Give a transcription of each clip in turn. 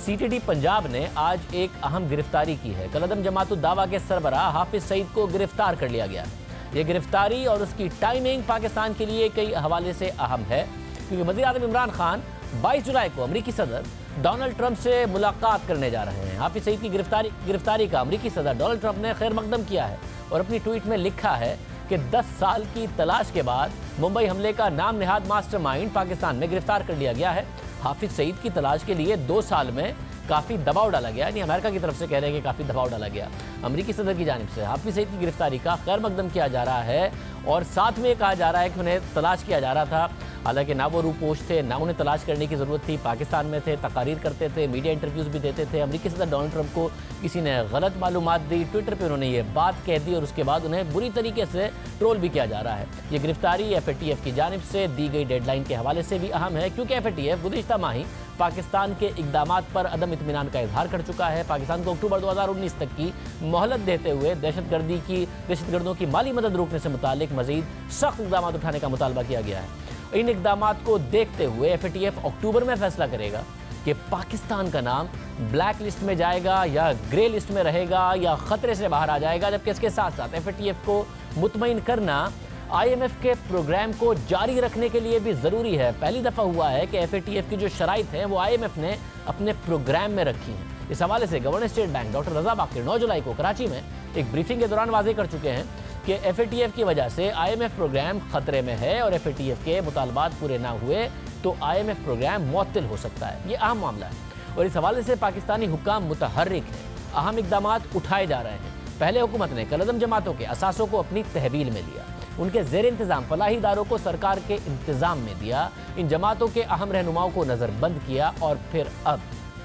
CTD Punjab ने आज एक अहम गिरफ्तारी की है। कलअदम जमात उद दावा के सरबराह हाफिज सईद को गिरफ्तार कर लिया गया है। यह गिरफ्तारी और उसकी टाइमिंग पाकिस्तान के लिए कई हवाले से अहम है, क्योंकि वज़ीर आज़म इमरान खान 22 जुलाई को अमरीकी सदर डोनाल्ड ट्रंप से मुलाकात करने जा रहे हैं। हाफिज सईद की गिरफ्तारी का अमरीकी सदर डोनाल्ड ट्रंप ने खैर मकदम किया है और अपनी ट्वीट में लिखा है कि 10 साल की तलाश के बाद मुंबई हमले का नाम निहाद मास्टरमाइंड पाकिस्तान में गिरफ्तार कर लिया गया है। हाफिज सईद की तलाश के लिए 2 साल में काफ़ी दबाव डाला गया, यानी अमेरिका की तरफ से कह रहे हैं कि काफ़ी दबाव डाला गया। अमरीकी सदर की जानिब से हाफिज सईद की गिरफ्तारी का खैर मकदम किया जा रहा है और साथ में कहा जा रहा है कि उन्हें तलाश किया जा रहा था। हालांकि ना वो रूपोश थे, ना उन्हें तलाश करने की ज़रूरत थी, पाकिस्तान में थे, तकारीर करते थे, मीडिया इंटरव्यूज़ भी देते थे। अमरीकी सदर डोनाल्ड ट्रंप को किसी ने गलत मालूमात दी, ट्विटर पे उन्होंने ये बात कह दी और उसके बाद उन्हें बुरी तरीके से ट्रोल भी किया जा रहा है। ये गिरफ्तारी FATF की जानिब से दी गई डेडलाइन के हवाले से भी अहम है, क्योंकि FATF गुज़िश्ता माही पाकिस्तान के इक़दामात पर अदम इत्मीनान का इजहार कर चुका है। पाकिस्तान को अक्टूबर 2019 तक की मोहलत देते हुए दहशतगर्दों की माली मदद रोकने से मुतालिक मज़ीद सख्त इक़दाम उठाने का मुतालबा किया गया है। इन इक़दामात को देखते हुए FATF अक्टूबर में फैसला करेगा कि पाकिस्तान का नाम ब्लैक लिस्ट में जाएगा या ग्रे लिस्ट में रहेगा या ख़तरे से बाहर आ जाएगा। जबकि इसके साथ साथ FATF को मुतमईन करना IMF के प्रोग्राम को जारी रखने के लिए भी ज़रूरी है। पहली दफ़ा हुआ है कि FATF की जो शराइत हैं वो IMF ने अपने प्रोग्राम में रखी हैं। इस हवाले से गवर्नर स्टेट बैंक डॉक्टर रज़ा बाक़िर 9 जुलाई को कराची में एक ब्रीफिंग के दौरान वाज़ेह कर चुके हैं कि FATF की वजह से IMF प्रोग्राम ख़तरे में है और FATF के मुतालबात पूरे ना हुए तो IMF प्रोग्राम मुअत्तल हो सकता है। ये अहम मामला है और इस हवाले से पाकिस्तानी हुक्काम मुतहर्रिक हैं, अहम इक़दामात उठाए जा रहे हैं। पहले हुकूमत ने कलअदम जमातों के असासों को अपनी तहवील में लिया, उनके ज़ेर इंतज़ाम फलाही इदारों को सरकार के इंतज़ाम में दिया, इन जमातों के अहम रहनुमाओं को नज़रबंद किया और फिर अब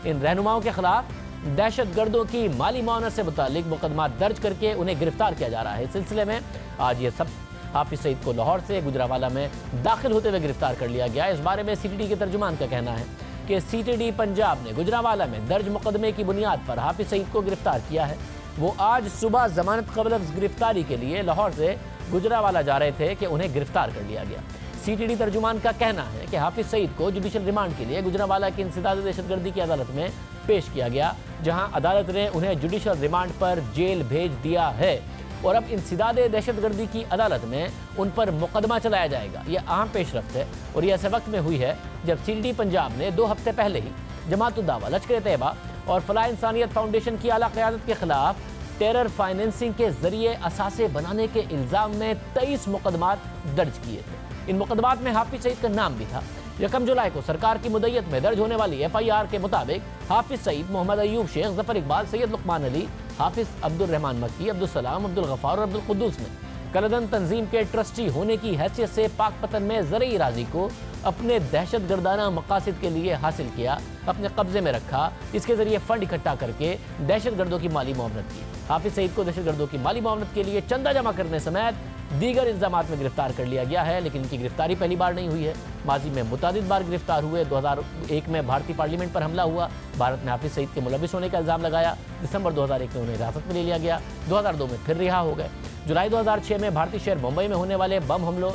इन रहनुमाओं के खिलाफ दहशतगर्दों की माली मानत से मुतालिक मुकदमा दर्ज करके उन्हें गिरफ्तार किया जा रहा है। इस सिलसिले में आज ये सब हाफिज सईद को लाहौर से गुजरावाला में दाखिल होते हुए गिरफ्तार कर लिया गया। इस बारे में CTD के तर्जुमान का कहना है कि CTD पंजाब ने गुजरावाला में दर्ज मुकदमे की बुनियाद पर हाफिज सईद को गिरफ्तार किया है। वो आज सुबह जमानत क़ब्ल गिरफ्तारी के लिए लाहौर से गुजरावाला जा रहे थे कि उन्हें गिरफ्तार कर लिया गया। CTD तर्जुमान का कहना है कि हाफिज सईद को जुडिशल रिमांड के लिए गुजरावाला की इंसदाद दहशतगर्दी की अदालत में पेश किया गया, जहां अदालत ने उन्हें जुडिशल रिमांड पर जेल भेज दिया है और अब इंसदाद दहशतगर्दी की अदालत में उन पर मुकदमा चलाया जाएगा। यह अहम पेशरफ्त है और यह ऐसे वक्त में हुई है जब CTD पंजाब ने 2 हफ्ते पहले ही जमात उद दावा, लश्कर तैयबा और फलाह इंसानियत फाउंडेशन की आला क़यादत के खिलाफ टेरर फाइनेंसिंग के जरिए असासे बनाने के इल्ज़ाम में 23 मुकदमात दर्ज किए थे। इन मुकदमात में हाफिज सईद का नाम भी था। 1 जुलाई को सरकार की मुद्दत में दर्ज होने वाली FIR के मुताबिक हाफिज सईद, मोहम्मद अयूब शेख, जफर इकबाल, सैयद लुकमान अली, हाफिज अब्दुल रहमान मक्की, अब्दुल सलाम, अब्दुल गफ़ार और अब्दुल कुद्दूस ने कलअदम तंजीम के ट्रस्टी होने की हैसियत से पाकपतन में ज़रई राजी को अपने दहशतगर्दाना मकासद के लिए हासिल किया, अपने कब्जे में रखा। इसके जरिए फंड इकट्ठा करके दहशतगर्दों की माली मुआवनत की। हाफिज सईद को दहशतगर्दों की माली मुआवनत के लिए चंदा जमा करने समेत दीगर इल्ज़ामात में गिरफ्तार कर लिया गया है, लेकिन इनकी गिरफ्तारी पहली बार नहीं हुई है। माजी में मुतादिद बार गिरफ्तार हुए। 2001 में भारतीय पार्लियामेंट पर हमला हुआ, भारत ने हाफिज सईद के मुलविस होने का इल्ज़ाम लगाया। दिसंबर 2001 में उन्हें हिरासत में ले लिया गया, 2002 में फिर रिहा हो गए। जुलाई 2006 में भारतीय शहर मुंबई में होने वाले बम हमलों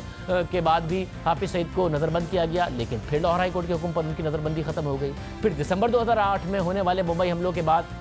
के बाद भी हाफिज सईद को नज़रबंद किया गया, लेकिन फिर लाहौर हाई कोर्ट के हुक्म पर उनकी नज़रबंदी खत्म हो गई। फिर दिसंबर 2008 में होने वाले मुंबई हमलों के बाद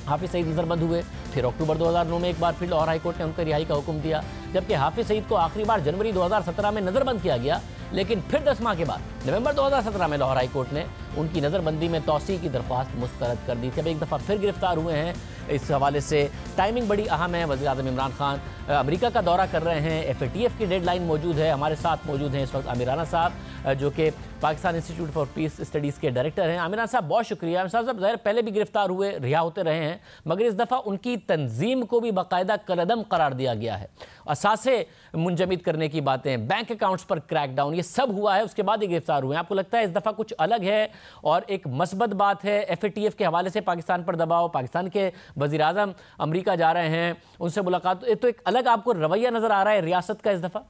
हाफिज सईद नज़रबंद हुए। फिर अक्टूबर 2009 में एक बार फिर लाहौर हाई कोर्ट ने उन पर रिहाई का हुक्म दिया, जबकि हाफिज सईद को आखिरी बार जनवरी 2017 में नज़रबंद किया गया। लेकिन फिर 10 माह के बाद नवंबर 2017 में लाहौर हाई कोर्ट ने उनकी नज़रबंदी में तौसी की दरख्वास्त मुस्तरद कर दी थी। अब एक दफ़ा फिर गिरफ्तार हुए हैं। इस हवाले से टाइमिंग बड़ी अहम है। वज़ीर आज़म इमरान खान अमेरिका का दौरा कर रहे हैं। FATF की डेडलाइन मौजूद है। हमारे साथ मौजूद हैं इस वक्त आमिर राना साहब, जो कि Pakistan institute for piece studies के डायरेक्टर हैं। आमिर राना साहब, बहुत शुक्रिया। आमिर साहब, ज़ाहिर पहले भी गिरफ्तार हुए, रिहा होते रहे हैं, मगर इस दफ़ा उनकी तंजीम को भी बाकायदा कलअदम करार दिया गया है। असासे मुंजमद करने की बातें, बैंक अकाउंट्स पर क्रैकडाउन, ये सब हुआ है, उसके बाद ही गिरफ्तार हुए हैं। आपको लगता है इस दफ़ा कुछ अलग है और एक मस्बत बात है? FATF के हवाले से पाकिस्तान पर दबाव, पाकिस्तान के वज़ीर आज़म अमरीका जा रहे हैं, उनसे मुलाकात, तो एक अलग आपको रवैया नज़र आ रहा है रियासत का इस दफ़ा?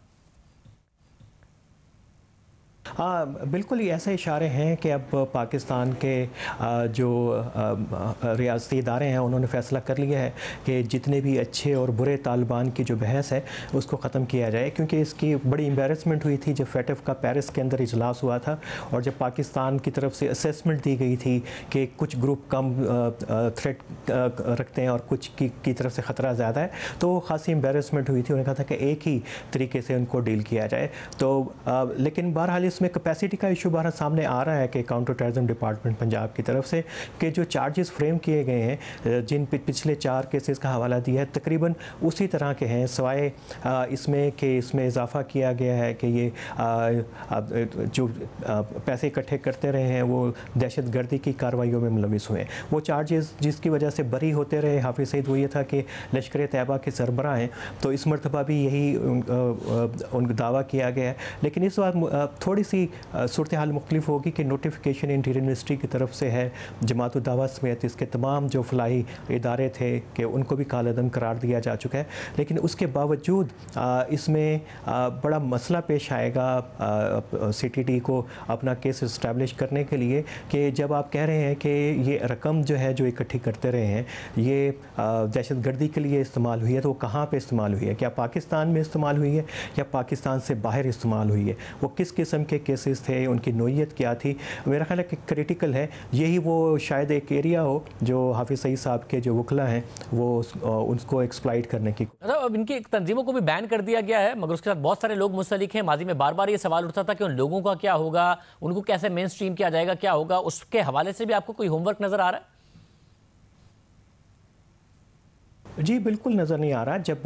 हाँ, बिल्कुल ही ऐसे इशारे हैं कि अब पाकिस्तान के जो रियासती इदारे हैं उन्होंने फ़ैसला कर लिया है कि जितने भी अच्छे और बुरे तालिबान की जो बहस है उसको ख़त्म किया जाए, क्योंकि इसकी बड़ी एम्बेरसमेंट हुई थी जब फेटफ का पेरिस के अंदर इजलास हुआ था और जब पाकिस्तान की तरफ से असेसमेंट दी गई थी कि कुछ ग्रुप कम थ्रेट रखते हैं और कुछ की तरफ से ख़तरा ज़्यादा है, तो ख़ासी एम्बेरसमेंट हुई थी। उन्होंने कहा था कि एक ही तरीके से उनको डील किया जाए। तो लेकिन बहरहाल इसमें कैपेसिटी का इशू बाहर सामने आ रहा है कि काउंटर टेररिज्म डिपार्टमेंट पंजाब की तरफ से कि जो चार्जेस फ्रेम किए गए हैं, जिन पिछले 4 केसेस का हवाला दिया है, तकरीबन उसी तरह के हैं, सवाए इसमें कि इसमें इजाफा किया गया है कि ये जो पैसे इकट्ठे करते रहे हैं वो दहशत गर्दी की कार्रवाइयों में मुलविस हुए हैं। वो चार्जेस जिसकी वजह से बरी होते रहे हाफिज़ सईद वो ये था कि लश्कर तैयबा के सरबराह हैं, तो इस मरतबा भी यही उनका दावा किया गया है। लेकिन इस बार थोड़ी सी सूरत हाल मुख्तलिफ होगी कि नोटिफिकेशन इंटीरियर मिनिस्ट्री की तरफ से है जमात दावा समेत इसके तमाम जो फलाही इदारे थे कि उनको भी कालेदम करार दिया जा चुका है। लेकिन उसके बावजूद इसमें बड़ा मसला पेश आएगा CTT को अपना केस इस्टेब्लिश करने के लिए कि जब आप कह रहे हैं कि ये रकम जो है जो इकट्ठी करते रहे हैं ये दहशत गर्दी के लिए इस्तेमाल हुई है, तो वो कहाँ पे इस्तेमाल हुई है? क्या पाकिस्तान में इस्तेमाल हुई है या पाकिस्तान से बाहर इस्तेमाल हुई है? वो किस किस्म के केसेस थे, उनकी नोयत क्या थी? मेरा ख्याल है कि क्रिटिकल है। यही वो शायद एक एरिया हो जो हाफिज़ सईद साहब के जो वकला हैं वो उसको एक्सप्लॉइट करने की। अब इनकी तंजीमों को भी बैन कर दिया गया है, मगर उसके साथ बहुत सारे लोग मुंसलिक हैं। माजी में बार बार ये सवाल उठता था कि उन लोगों का क्या होगा, उनको कैसे मेन स्ट्रीम किया जाएगा, क्या होगा? उसके हवाले से भी आपको कोई होमवर्क नजर आ रहा है? जी बिल्कुल नज़र नहीं आ रहा। जब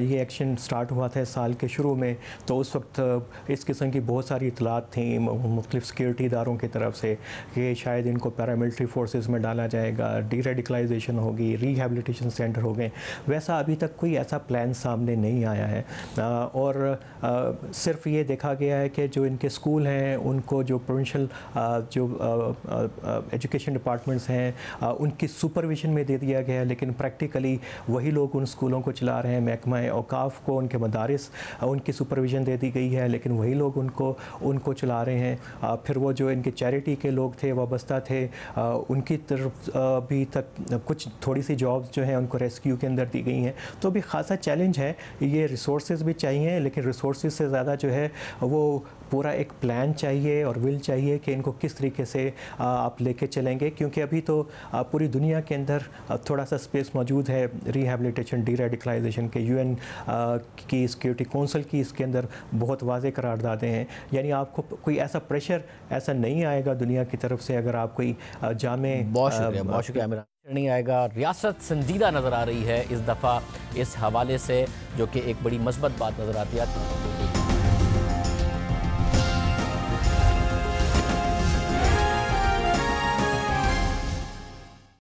ये एक्शन स्टार्ट हुआ था साल के शुरू में तो उस वक्त इस किस्म की बहुत सारी इतलात थी मुख्तलिफ सिक्योरिटी इदारों की तरफ से कि शायद इनको पैरामिलिट्री फोर्सेस में डाला जाएगा, डीरेडिकलाइजेशन होगी, रिहेबिलिटेशन सेंटर हो गए। वैसा अभी तक कोई ऐसा प्लान सामने नहीं आया है और सिर्फ ये देखा गया है कि जो इनके स्कूल हैं उनको जो प्रोविंशियल जो एजुकेशन डिपार्टमेंट्स हैं उनकी सुपरविजन में दे दिया गया है, लेकिन प्रैक्टिकली वही लोग उन स्कूलों को चला रहे हैं। महकमा औकाफ को उनके मदारिस उनकी सुपरविज़न दे दी गई है, लेकिन वही लोग उनको चला रहे हैं। फिर वो जो इनके चैरिटी के लोग थे वाबस्ता थे उनकी तरफ भी तक कुछ थोड़ी सी जॉब्स जो हैं उनको रेस्क्यू के अंदर दी गई हैं। तो भी ख़ासा चैलेंज है। ये रिसोर्सेज भी चाहिए, लेकिन रिसोर्सेज से ज़्यादा जो है वो पूरा एक प्लान चाहिए और विल चाहिए कि इनको किस तरीके से आप लेके चलेंगे, क्योंकि अभी तो पूरी दुनिया के अंदर थोड़ा सा स्पेस मौजूद है रिहेबिलिटेशन डीरेडिकलाइजेशन के। UN की सिक्योरिटी काउंसिल की इसके अंदर बहुत वाज़े करारदादें हैं। यानी आपको कोई ऐसा प्रेशर ऐसा नहीं आएगा दुनिया की तरफ से अगर आप कोई जामे। बहुत शुक्रिया मेरा नहीं आएगा। रियासत संजीदा नज़र आ रही है इस दफ़ा इस हवाले से, जो कि एक बड़ी मस्बत बात नज़र आती है।